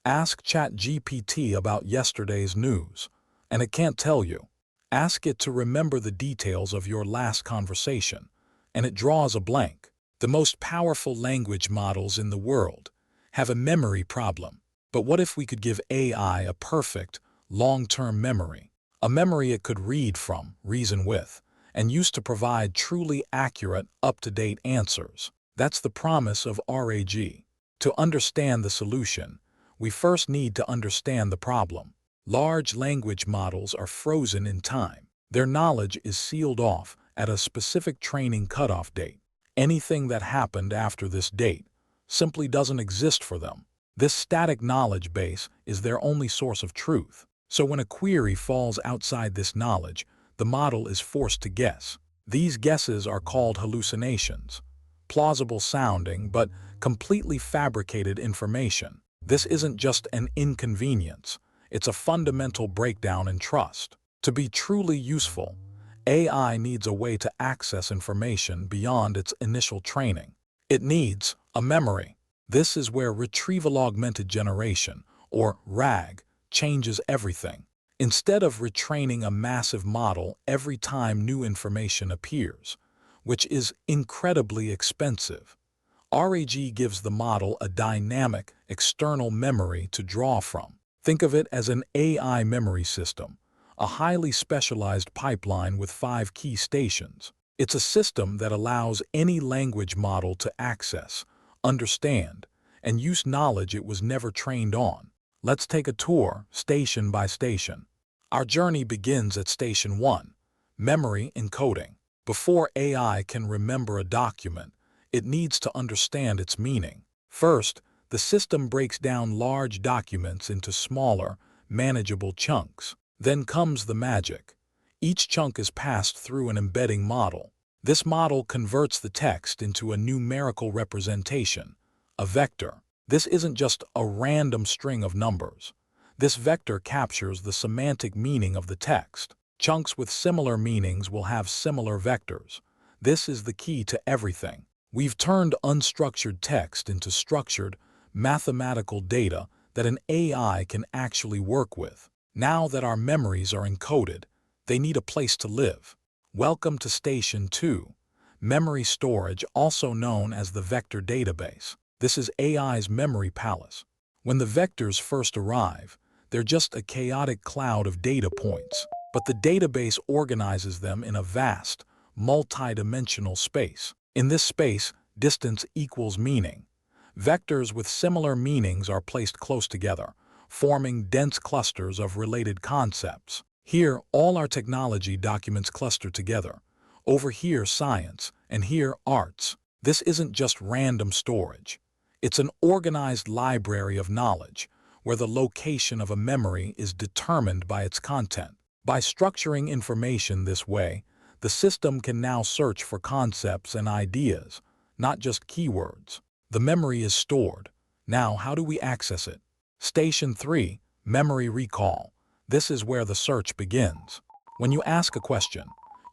Ask ChatGPT about yesterday's news, and it can't tell you. Ask it to remember the details of your last conversation, and it draws a blank. The most powerful language models in the world have a memory problem. But what if we could give AI a perfect, long-term memory? A memory it could read from, reason with, and use to provide truly accurate, up-to-date answers. That's the promise of RAG. To understand the solution, we first need to understand the problem. Large language models are frozen in time. Their knowledge is sealed off at a specific training cutoff date. Anything that happened after this date simply doesn't exist for them. This static knowledge base is their only source of truth. So when a query falls outside this knowledge, the model is forced to guess. These guesses are called hallucinations. Plausible sounding but completely fabricated information. This isn't just an inconvenience, it's a fundamental breakdown in trust. To be truly useful, AI needs a way to access information beyond its initial training. It needs a memory. This is where Retrieval Augmented Generation, or RAG, changes everything. Instead of retraining a massive model every time new information appears, which is incredibly expensive, RAG gives the model a dynamic, external memory to draw from. Think of it as an AI memory system, a highly specialized pipeline with 5 key stations. It's a system that allows any language model to access, understand, and use knowledge it was never trained on. Let's take a tour, station by station. Our journey begins at Station 1, Memory Encoding. Before AI can remember a document, it needs to understand its meaning. First, the system breaks down large documents into smaller, manageable chunks. Then comes the magic. Each chunk is passed through an embedding model. This model converts the text into a numerical representation, a vector. This isn't just a random string of numbers. This vector captures the semantic meaning of the text. Chunks with similar meanings will have similar vectors. This is the key to everything. We've turned unstructured text into structured, mathematical data that an AI can actually work with. Now that our memories are encoded, they need a place to live. Welcome to Station 2, Memory Storage, also known as the Vector Database. This is AI's memory palace. When the vectors first arrive, they're just a chaotic cloud of data points, but the database organizes them in a vast, multi-dimensional space. In this space, distance equals meaning. Vectors with similar meanings are placed close together, forming dense clusters of related concepts. Here, all our technology documents cluster together. Over here, science, and here, arts. This isn't just random storage. It's an organized library of knowledge, where the location of a memory is determined by its content. By structuring information this way, the system can now search for concepts and ideas, not just keywords. The memory is stored. Now, how do we access it? Station 3, Memory Recall. This is where the search begins. When you ask a question,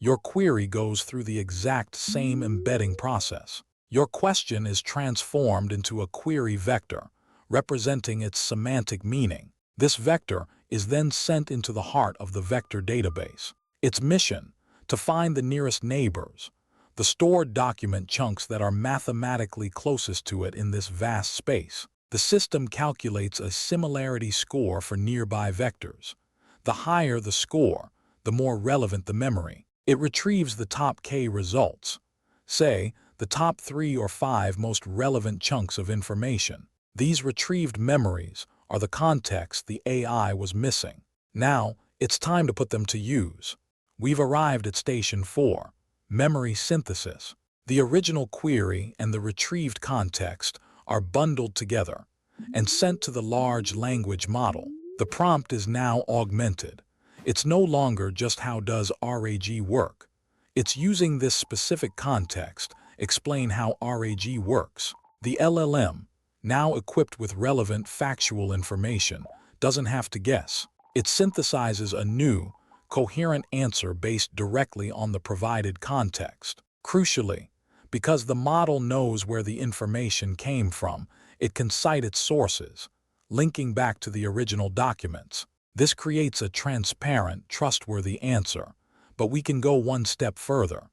your query goes through the exact same embedding process. Your question is transformed into a query vector, representing its semantic meaning. This vector is then sent into the heart of the vector database. Its mission: to find the nearest neighbors, the stored document chunks that are mathematically closest to it in this vast space. The system calculates a similarity score for nearby vectors. The higher the score, the more relevant the memory. It retrieves the top K results, say, the top 3 or 5 most relevant chunks of information. These retrieved memories are the context the AI was missing. Now, it's time to put them to use. We've arrived at Station 4, Memory Synthesis. The original query and the retrieved context are bundled together and sent to the large language model. The prompt is now augmented. It's no longer just how does RAG work. It's using this specific context explain how RAG works. The LLM, now equipped with relevant factual information, doesn't have to guess. It synthesizes a new, coherent answer based directly on the provided context. Crucially, because the model knows where the information came from, it can cite its sources, linking back to the original documents. This creates a transparent, trustworthy answer, but we can go one step further.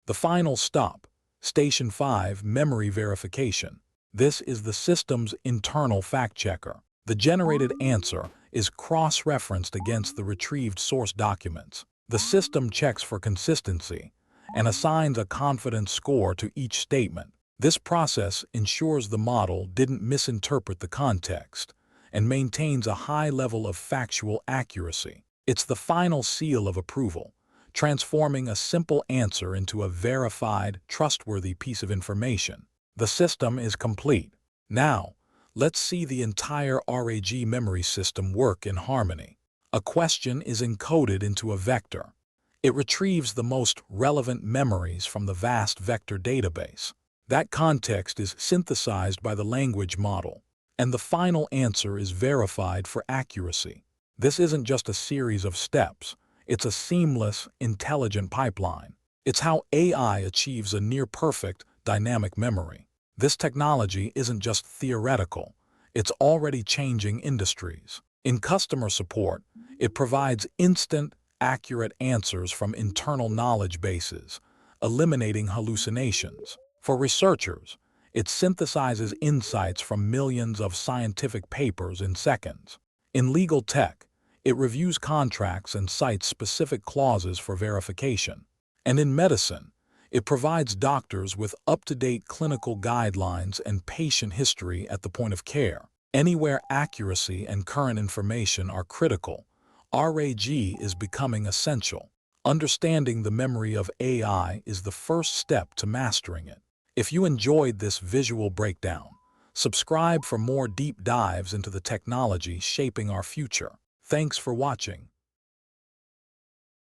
The final stop, Station 5, Memory Verification. This is the system's internal fact-checker. The generated answer is cross-referenced against the retrieved source documents. The system checks for consistency and assigns a confidence score to each statement. This process ensures the model didn't misinterpret the context and maintains a high level of factual accuracy. It's the final seal of approval, transforming a simple answer into a verified, trustworthy piece of information. The system is complete. Now, let's see the entire RAG memory system work in harmony. A question is encoded into a vector. It retrieves the most relevant memories from the vast vector database. That context is synthesized by the language model, and the final answer is verified for accuracy. This isn't just a series of steps. It's a seamless, intelligent pipeline. It's how AI achieves a near-perfect, dynamic memory. This technology isn't just theoretical. It's already changing industries. In customer support, it provides instant, accurate answers from internal knowledge bases, eliminating hallucinations. For researchers, it synthesizes insights from millions of scientific papers in seconds. In legal tech, it reviews contracts and cites specific clauses for verification. And in medicine, it provides doctors with up-to-date clinical guidelines and patient history at the point of care. Anywhere accuracy and current information are critical, RAG is becoming essential. Understanding the memory of AI is the first step to mastering it. If you enjoyed this visual breakdown, subscribe for more deep dives into the technology shaping our future. Thanks for watching.